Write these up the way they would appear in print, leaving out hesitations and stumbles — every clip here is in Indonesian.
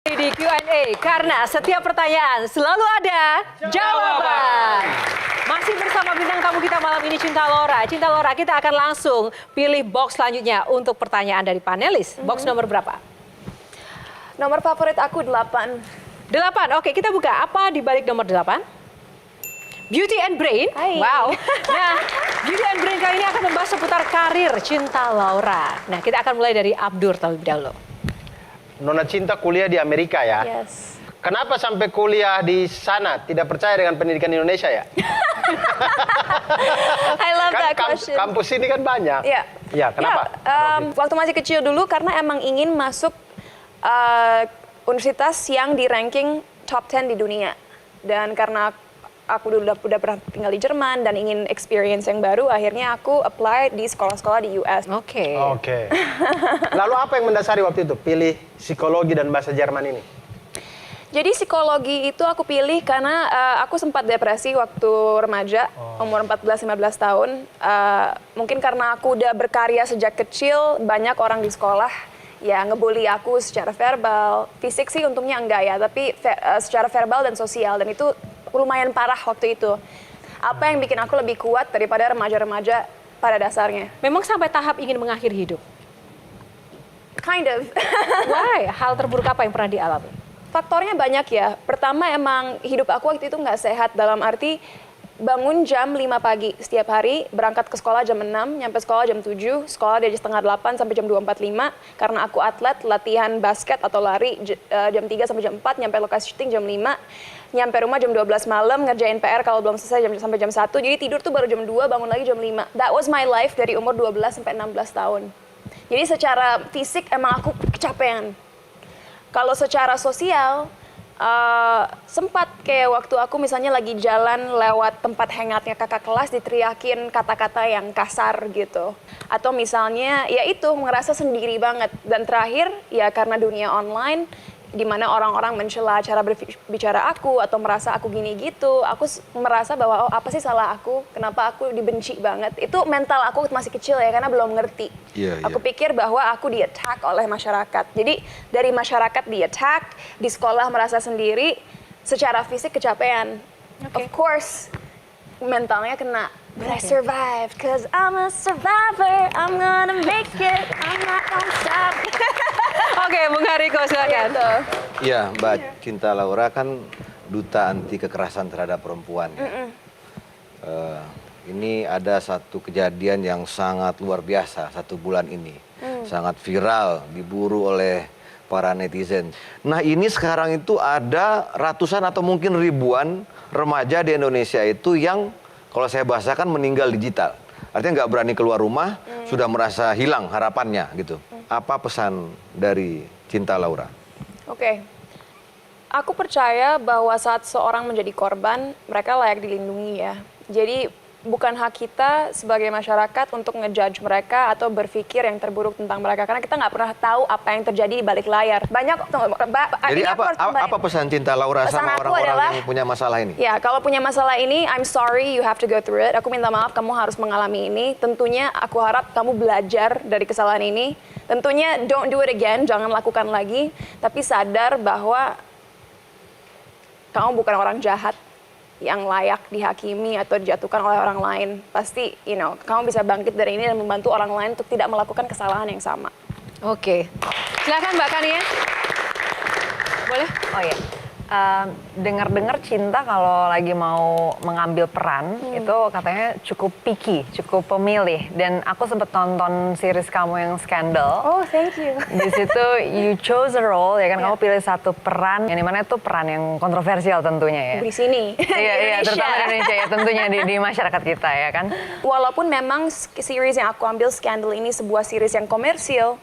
Di Q&A karena setiap pertanyaan selalu ada jawaban. Masih bersama bintang tamu kita malam ini Cinta Laura. Cinta Laura, kita akan langsung pilih box selanjutnya untuk pertanyaan dari panelis. Box nomor berapa? Nomor favorit aku 8. 8. Oke, kita buka. Apa di balik nomor 8? Beauty and Brain. Hai. Wow. Nah, Beauty and Brain kali ini akan membahas seputar karir Cinta Laura. Nah, kita akan mulai dari Abdur terlebih dahulu. Nona Cinta kuliah di Amerika ya? Yes. Kenapa sampai kuliah di sana? Tidak percaya dengan pendidikan Indonesia ya? I love Kan that question. kampus ini kan banyak. Iya. Ya, kenapa? Waktu masih kecil dulu karena emang ingin masuk universitas yang di ranking top 10 di dunia. Dan karena aku udah pernah tinggal di Jerman dan ingin experience yang baru, akhirnya aku apply di sekolah-sekolah di US. Oke. Oke. Lalu apa yang mendasari waktu itu pilih psikologi dan bahasa Jerman ini? Jadi psikologi itu aku pilih karena aku sempat depresi waktu remaja, umur 14-15 tahun. Mungkin karena aku udah berkarya sejak kecil, banyak orang di sekolah ya ngebully aku secara verbal. Fisik sih untungnya enggak ya, tapi secara verbal dan sosial. Dan itu lumayan parah waktu itu. Apa yang bikin aku lebih kuat daripada remaja-remaja pada dasarnya. Memang sampai tahap ingin mengakhiri hidup? Kind of. Why? Hal terburuk apa yang pernah dialami? Faktornya banyak ya. Pertama emang hidup aku waktu itu nggak sehat dalam arti bangun jam 5 pagi setiap hari, berangkat ke sekolah jam 6, nyampe sekolah jam 7, sekolah dari setengah 8 sampai jam 2.45. Karena aku atlet, latihan basket atau lari jam 3 sampai jam 4, nyampe lokasi syuting jam 5. Nyampe rumah jam 12 malam, ngerjain PR kalau belum selesai sampai jam 1. Jadi tidur tuh baru jam 2, bangun lagi jam 5. That was my life dari umur 12 sampai 16 tahun. Jadi secara fisik emang aku kecapean. Kalau secara sosial, sempat kayak waktu aku misalnya lagi jalan lewat tempat hangatnya kakak kelas diteriakin kata-kata yang kasar gitu. Atau misalnya ya itu ngerasa sendiri banget. Dan terakhir ya karena dunia online, di mana orang-orang mencela cara berbicara aku atau merasa aku gini gitu, aku merasa bahwa oh apa sih salah aku, kenapa aku dibenci banget. Itu mental aku masih kecil ya karena belum ngerti. Aku pikir bahwa aku di-attack oleh masyarakat. Jadi dari masyarakat di-attack, di sekolah merasa sendiri, secara fisik kecapean. Of course, mentalnya kena. But I survived, cause I'm a survivor, I'm gonna make it, I'm not gonna stop. Oke, Bung Hariko silakan. Iya, Mbak Cinta Laura kan duta anti kekerasan terhadap perempuan. Ini ada satu kejadian yang sangat luar biasa 1 bulan ini. Sangat viral, diburu oleh para netizen. Nah ini sekarang itu ada ratusan atau mungkin ribuan remaja di Indonesia itu yang kalau saya bahasakan meninggal digital. Artinya nggak berani keluar rumah, sudah merasa hilang harapannya gitu. Apa pesan dari Cinta Laura? Oke. Aku percaya bahwa saat seorang menjadi korban, mereka layak dilindungi ya. Jadi bukan hak kita sebagai masyarakat untuk ngejudge mereka atau berpikir yang terburuk tentang mereka. Karena kita nggak pernah tahu apa yang terjadi di balik layar. Jadi apa pesan Cinta Laura sama orang-orang yang punya masalah ini? Ya, kalau punya masalah ini, I'm sorry you have to go through it. Aku minta maaf kamu harus mengalami ini. Tentunya aku harap kamu belajar dari kesalahan ini. Tentunya don't do it again, jangan lakukan lagi. Tapi sadar bahwa kamu bukan orang jahat yang layak dihakimi atau dijatuhkan oleh orang lain. Pasti, kamu bisa bangkit dari ini dan membantu orang lain untuk tidak melakukan kesalahan yang sama. Oke. Silakan Mbak Kania. Boleh? Oh iya. Dengar-dengar Cinta kalau lagi mau mengambil peran itu katanya cukup picky, cukup pemilih. Dan aku sempat nonton series kamu yang Scandal. Oh, thank you. Di situ you chose a role, ya kan, kamu pilih satu peran yang dimana itu peran yang kontroversial tentunya ya. Di sini. Iya, terutama di Indonesia ya, tentunya di masyarakat kita ya kan. Walaupun memang series yang aku ambil Scandal ini sebuah series yang komersil,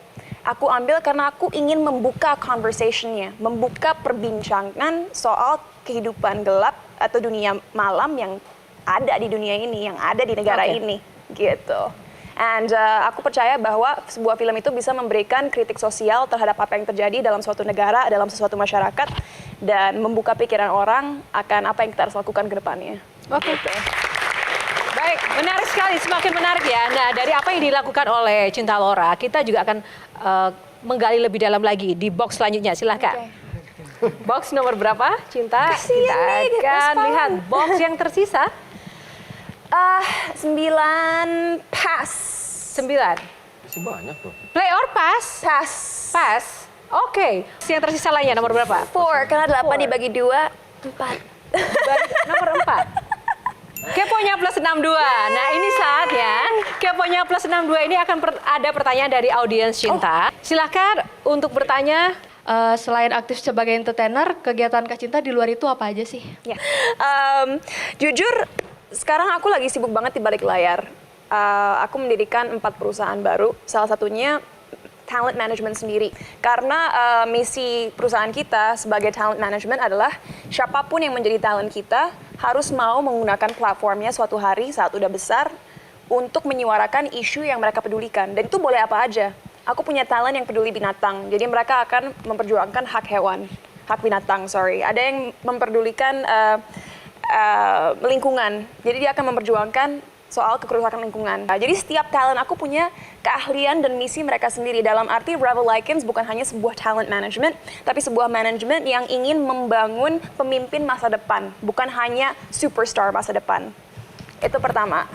aku ambil karena aku ingin membuka conversation-nya, membuka perbincangan soal kehidupan gelap atau dunia malam yang ada di dunia ini, yang ada di negara ini, gitu. And aku percaya bahwa sebuah film itu bisa memberikan kritik sosial terhadap apa yang terjadi dalam suatu negara, dalam suatu masyarakat, dan membuka pikiran orang akan apa yang kita harus lakukan ke depannya. Oke. Baik, menarik sekali, semakin menarik ya. Nah, dari apa yang dilakukan oleh Cinta Laura, kita juga akan menggali lebih dalam lagi di box selanjutnya. Silahkan. Box nomor berapa, Cinta? Kasian Kita nih, akan pas lihat banget. box yang tersisa. 9 pass. 9. Masih banyak tuh. Play or pass? Pass. Pass. Oke. Yang tersisa lainnya nomor berapa? 4, karena 8 Four. dibagi 2, 4. Nomor 4. Keponya plus 62. Nah ini saatnya Keponya plus 62 ini akan ada pertanyaan dari audiens Cinta. Silahkan untuk bertanya. Selain aktif sebagai entertainer, kegiatan Kak Cinta di luar itu apa aja sih? Ya. Jujur, sekarang aku lagi sibuk banget di balik layar. Aku mendirikan 4 perusahaan baru, salah satunya talent management sendiri. Karena misi perusahaan kita sebagai talent management adalah siapapun yang menjadi talent kita harus mau menggunakan platformnya suatu hari saat udah besar untuk menyuarakan isu yang mereka pedulikan. Dan itu boleh apa aja. Aku punya talent yang peduli binatang, jadi mereka akan memperjuangkan hak hewan, hak binatang, sorry. Ada yang memperdulikan lingkungan, jadi dia akan memperjuangkan soal kerusakan lingkungan. Jadi setiap talent aku punya keahlian dan misi mereka sendiri. Dalam arti Rebel Likens bukan hanya sebuah talent management, tapi sebuah manajemen yang ingin membangun pemimpin masa depan, bukan hanya superstar masa depan. Itu pertama.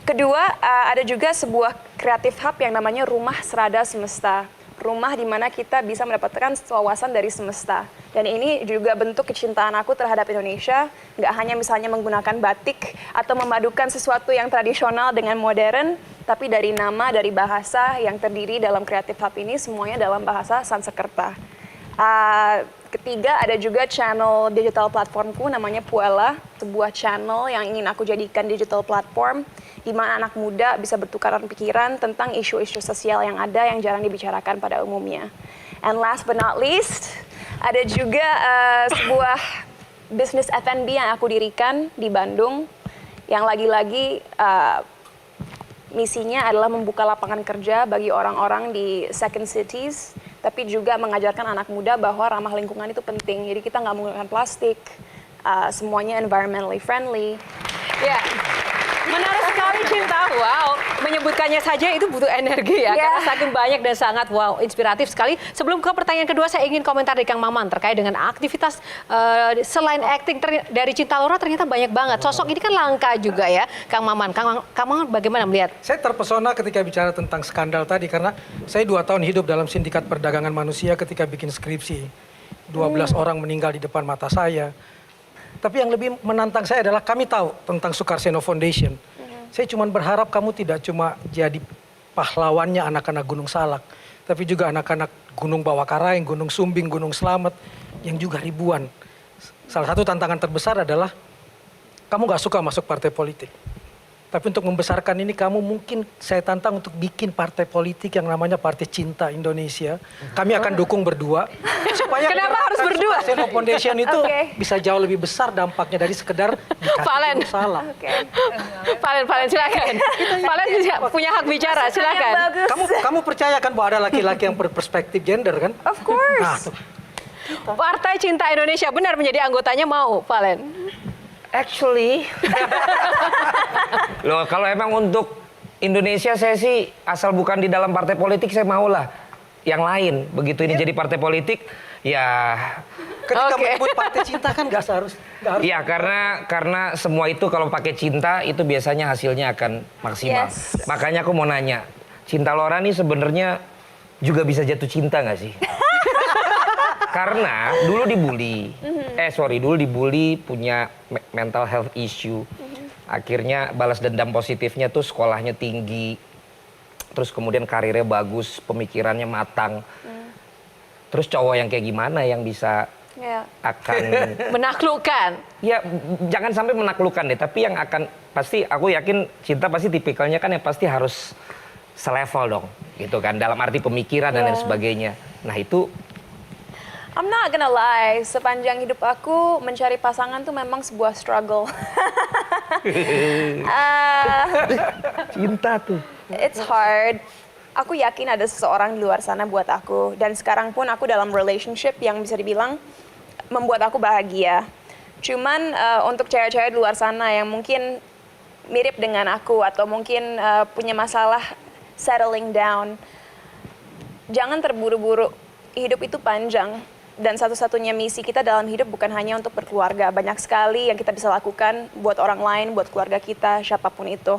Kedua, ada juga sebuah creative hub yang namanya Rumah Serada Semesta. Rumah di mana kita bisa mendapatkan wawasan dari semesta. Dan ini juga bentuk kecintaan aku terhadap Indonesia. Nggak hanya misalnya menggunakan batik atau memadukan sesuatu yang tradisional dengan modern, tapi dari nama, dari bahasa yang terdiri dalam creative hub ini semuanya dalam bahasa Sanskerta. Ketiga, ada juga channel digital platformku namanya Puella, sebuah channel yang ingin aku jadikan digital platform di mana anak muda bisa bertukaran pikiran tentang isu-isu sosial yang ada yang jarang dibicarakan pada umumnya. And last but not least, ada juga sebuah bisnis F&B yang aku dirikan di Bandung yang lagi-lagi misinya adalah membuka lapangan kerja bagi orang-orang di second cities, tapi juga mengajarkan anak muda bahwa ramah lingkungan itu penting. Jadi kita nggak menggunakan plastik, semuanya environmentally friendly. Ya, menarik sekali Cinta. Wow, menyebutkannya saja itu butuh energi ya, karena saking banyak dan sangat wow, inspiratif sekali. Sebelum ke pertanyaan kedua, saya ingin komentar dari Kang Maman terkait dengan aktivitas selain acting dari Cinta Laura ternyata banyak banget. Sosok ini kan langka juga ya, Kang Maman. Kang Maman bagaimana melihat? Saya terpesona ketika bicara tentang skandal tadi karena saya 2 tahun hidup dalam sindikat perdagangan manusia ketika bikin skripsi. 12 orang meninggal di depan mata saya. Tapi yang lebih menantang saya adalah kami tahu tentang Sukarseno Foundation. Saya cuma berharap kamu tidak cuma jadi pahlawannya anak-anak Gunung Salak, tapi juga anak-anak Gunung Bawakaraeng, Gunung Sumbing, Gunung Slamet, yang juga ribuan. Salah satu tantangan terbesar adalah kamu gak suka masuk partai politik. Tapi untuk membesarkan ini kamu mungkin saya tantang untuk bikin partai politik yang namanya Partai Cinta Indonesia. Kami akan dukung berdua. Supaya Kenapa harus berdua? Sukarseno Foundation itu Oke. bisa jauh lebih besar dampaknya dari sekedar Valen. salah. Valen silakan. Valen punya hak bicara, silakan. Bagus. Kamu percaya kan bahwa ada laki-laki yang berperspektif gender kan? Of course. Nah, tuh. Partai Cinta Indonesia benar menjadi anggotanya mau, Valen? Actually, loh kalau emang untuk Indonesia saya sih asal bukan di dalam partai politik saya maulah yang lain. Begitu ini jadi partai politik, ya. Ketika Oke. menyebut Partai Cinta kan nggak harus. Ya karena semua itu kalau pakai cinta itu biasanya hasilnya akan maksimal. Yes. Makanya aku mau nanya, Cinta Laura nih sebenarnya juga bisa jatuh cinta nggak sih? Karena dulu dibully, dulu dibully punya mental health issue. Akhirnya balas dendam positifnya tuh sekolahnya tinggi, terus kemudian karirnya bagus, pemikirannya matang. Terus cowok yang kayak gimana yang bisa akan Menaklukkan. ya jangan sampai menaklukkan deh, tapi yang akan pasti aku yakin Cinta pasti tipikalnya kan yang pasti harus selevel dong, gitu kan dalam arti pemikiran dan lain sebagainya. Nah itu I'm not gonna lie, sepanjang hidup aku mencari pasangan tuh memang sebuah struggle. cinta tuh. It's hard. Aku yakin ada seseorang di luar sana buat aku. Dan sekarang pun aku dalam relationship yang bisa dibilang membuat aku bahagia. Cuman untuk cewek-cewek di luar sana yang mungkin mirip dengan aku atau mungkin punya masalah settling down, jangan terburu-buru. Hidup itu panjang. Dan satu-satunya misi kita dalam hidup bukan hanya untuk berkeluarga. Banyak sekali yang kita bisa lakukan buat orang lain, buat keluarga kita, siapapun itu.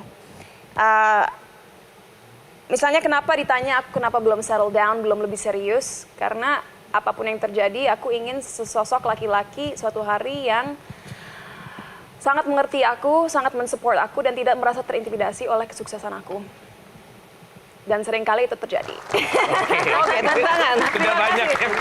Misalnya kenapa ditanya aku kenapa belum settle down, belum lebih serius. Karena apapun yang terjadi, aku ingin sesosok laki-laki suatu hari yang sangat mengerti aku, sangat mensupport aku, dan tidak merasa terintimidasi oleh kesuksesan aku. Dan seringkali itu terjadi. Oke, tantangan. Sudah banyak yang